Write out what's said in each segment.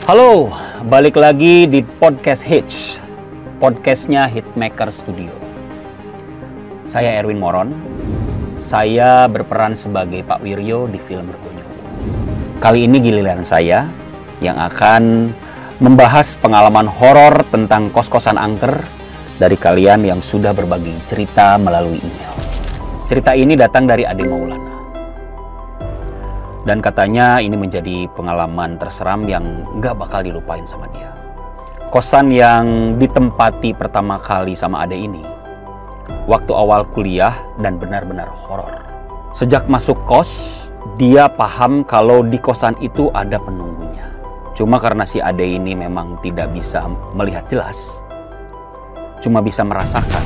Halo, balik lagi di podcast Hitch, podcastnya Hitmaker Studio. Saya Erwin Moron, saya berperan sebagai Pak Wiryo di film Regonyowo. Kali ini giliran saya yang akan membahas pengalaman horor tentang kos-kosan angker dari kalian yang sudah berbagi cerita melalui email. Cerita ini datang dari Ade Maulana. Dan katanya ini menjadi pengalaman terseram yang gak bakal dilupain sama dia. Kosan yang ditempati pertama kali sama Ade ini, waktu awal kuliah dan benar-benar horor. Sejak masuk kos, dia paham kalau di kosan itu ada penunggunya. Cuma karena si Ade ini memang tidak bisa melihat jelas, cuma bisa merasakan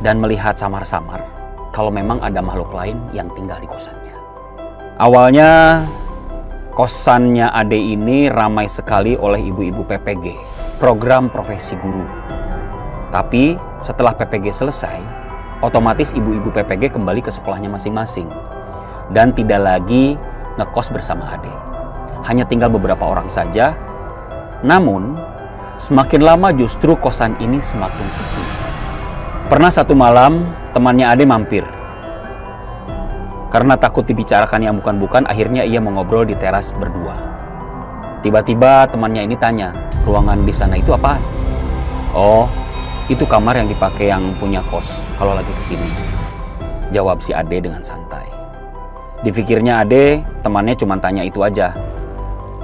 dan melihat samar-samar kalau memang ada makhluk lain yang tinggal di kosannya. Awalnya kosannya Ade ini ramai sekali oleh ibu-ibu PPG, program profesi guru. Tapi setelah PPG selesai, otomatis ibu-ibu PPG kembali ke sekolahnya masing-masing dan tidak lagi ngekos bersama Ade. Hanya tinggal beberapa orang saja. Namun semakin lama justru kosan ini semakin sepi. Pernah satu malam temannya Ade mampir. Karena takut dibicarakan yang bukan-bukan, akhirnya ia mengobrol di teras berdua. Tiba-tiba temannya ini tanya, ruangan di sana itu apaan? Oh, itu kamar yang dipakai yang punya kos kalau lagi kesini. Jawab si Ade dengan santai. Dipikirnya Ade, temannya cuma tanya itu aja.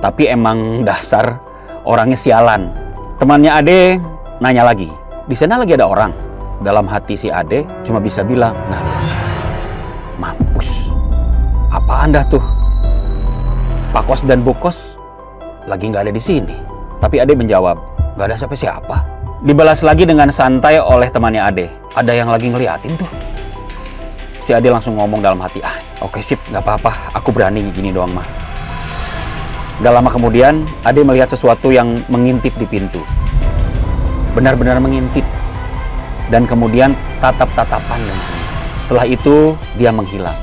Tapi emang dasar orangnya sialan. Temannya Ade nanya lagi, di sana lagi ada orang? Dalam hati si Ade cuma bisa bilang, nah mampus, apaan dah tuh? Pak Kos dan Bu Kos lagi nggak ada di sini. Tapi Ade menjawab, nggak ada siapa-siapa. Dibalas lagi dengan santai oleh temannya Ade, ada yang lagi ngeliatin tuh. Si Ade langsung ngomong dalam hati, oke sip, nggak apa-apa, aku berani gini doang mah. Gak lama kemudian, Ade melihat sesuatu yang mengintip di pintu. Benar-benar mengintip. Dan kemudian tatap-tatapan dengannya. Setelah itu, dia menghilang.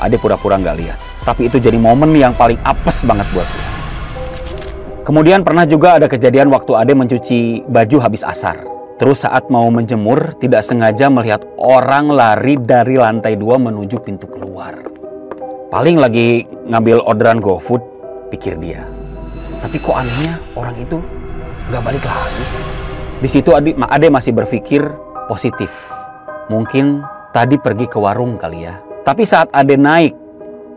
Ade pura-pura nggak lihat. Tapi itu jadi momen yang paling apes banget buat dia. Kemudian pernah juga ada kejadian waktu Ade mencuci baju habis asar. Terus saat mau menjemur, tidak sengaja melihat orang lari dari lantai 2 menuju pintu keluar. Paling lagi ngambil orderan GoFood, pikir dia. Tapi kok anehnya orang itu nggak balik lagi. Di situ Ade masih berpikir positif. Mungkin tadi pergi ke warung kali ya. Tapi saat Ade naik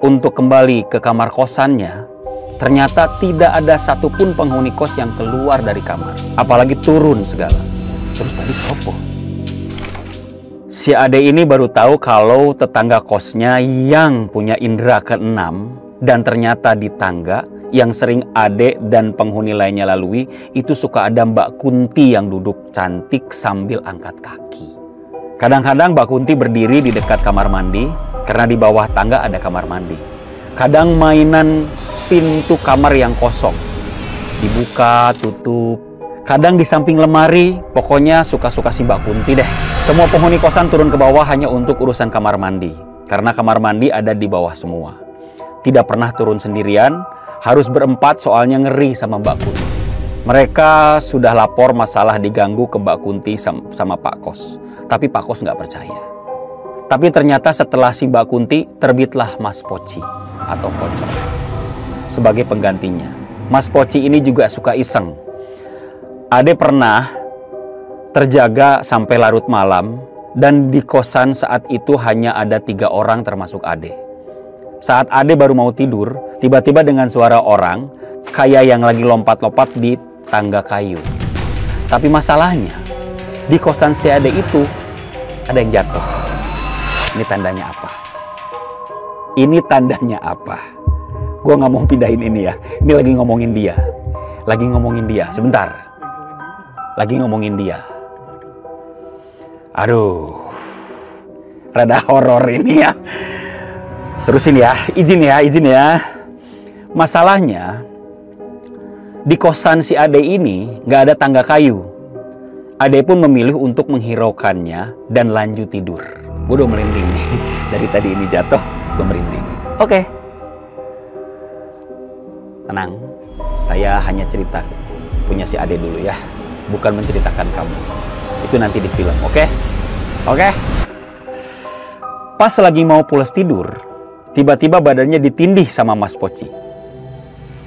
untuk kembali ke kamar kosannya, ternyata tidak ada satupun penghuni kos yang keluar dari kamar. Apalagi turun segala. Terus tadi sopo? Si Ade ini baru tahu kalau tetangga kosnya yang punya indera keenam dan ternyata di tangga yang sering Ade dan penghuni lainnya lalui itu suka ada Mbak Kunti yang duduk cantik sambil angkat kaki. Kadang-kadang Mbak Kunti berdiri di dekat kamar mandi karena di bawah tangga ada kamar mandi. Kadang mainan pintu kamar yang kosong dibuka, tutup. Kadang di samping lemari, pokoknya suka-suka si Mbak Kunti deh. Semua penghuni kosan turun ke bawah hanya untuk urusan kamar mandi. Karena kamar mandi ada di bawah semua. Tidak pernah turun sendirian, harus berempat soalnya ngeri sama Mbak Kunti. Mereka sudah lapor masalah diganggu ke Mbak Kunti sama Pak Kos. Tapi Pak Kos nggak percaya. Tapi ternyata setelah si Mbak Kunti, terbitlah Mas Poci atau Pocong sebagai penggantinya. Mas Poci ini juga suka iseng. Ade pernah terjaga sampai larut malam dan di kosan saat itu hanya ada 3 orang termasuk Ade. Saat Ade baru mau tidur, tiba-tiba dengan suara orang kayak yang lagi lompat-lompat di tangga kayu. Tapi masalahnya, di kosan si Ade itu ada yang jatuh. Ini tandanya apa? Ini tandanya apa? Gue nggak mau pindahin ini ya. Ini lagi ngomongin dia. Lagi ngomongin dia. Sebentar. Lagi ngomongin dia. Aduh. Rada horor ini ya. Terusin ya. Izin ya. Masalahnya, di kosan si Ade ini nggak ada tangga kayu. Ade pun memilih untuk menghiraukannya dan lanjut tidur. Gue udah merinding nih. Dari tadi ini jatuh, gue merinding. Oke. Tenang. Saya hanya cerita punya si Ade dulu ya, bukan menceritakan kamu. Itu nanti di film, oke? Oke? Pas lagi mau pulas tidur, tiba-tiba badannya ditindih sama Mas Poci.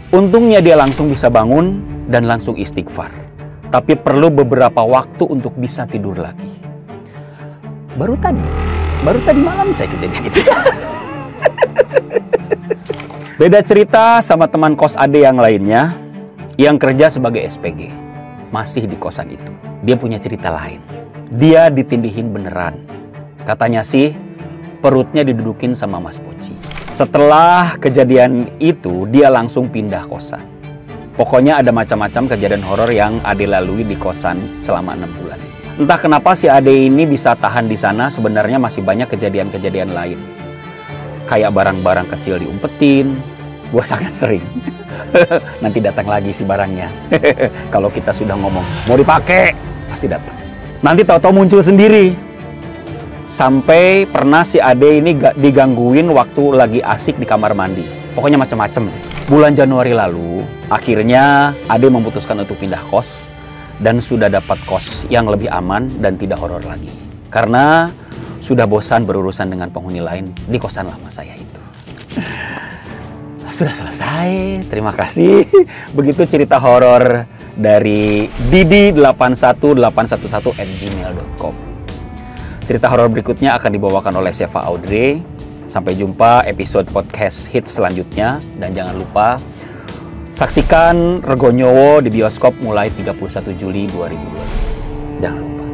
Untungnya dia langsung bisa bangun dan langsung istighfar. Tapi perlu beberapa waktu untuk bisa tidur lagi. Baru tadi malam saya kejadian itu. Beda cerita sama teman kos Ade yang lainnya yang kerja sebagai SPG. Masih di kosan itu. Dia punya cerita lain. Dia ditindihin beneran. Katanya sih perutnya didudukin sama Mas Poci. Setelah kejadian itu, dia langsung pindah kosan. Pokoknya ada macam-macam kejadian horor yang Ade lalui di kosan selama 6 bulan. Entah kenapa si Ade ini bisa tahan di sana, sebenarnya masih banyak kejadian-kejadian lain. Kayak barang-barang kecil diumpetin, gua sangat sering. Nanti datang lagi si barangnya. Kalau kita sudah ngomong, mau dipakai, pasti datang. Nanti tahu-tahu muncul sendiri. Sampai pernah si Ade ini digangguin waktu lagi asik di kamar mandi. Pokoknya macam-macam. Bulan Januari lalu, akhirnya Ade memutuskan untuk pindah kos dan sudah dapat kos yang lebih aman dan tidak horor lagi. Karena sudah bosan berurusan dengan penghuni lain di kosan lama saya itu. Sudah selesai, terima kasih. Begitu cerita horor dari didi81811@gmail.com. Cerita horor berikutnya akan dibawakan oleh Seva Audrey. Sampai jumpa episode podcast hits selanjutnya. Dan jangan lupa saksikan Rego Nyowo di bioskop mulai 31 Juli 2020. Jangan lupa.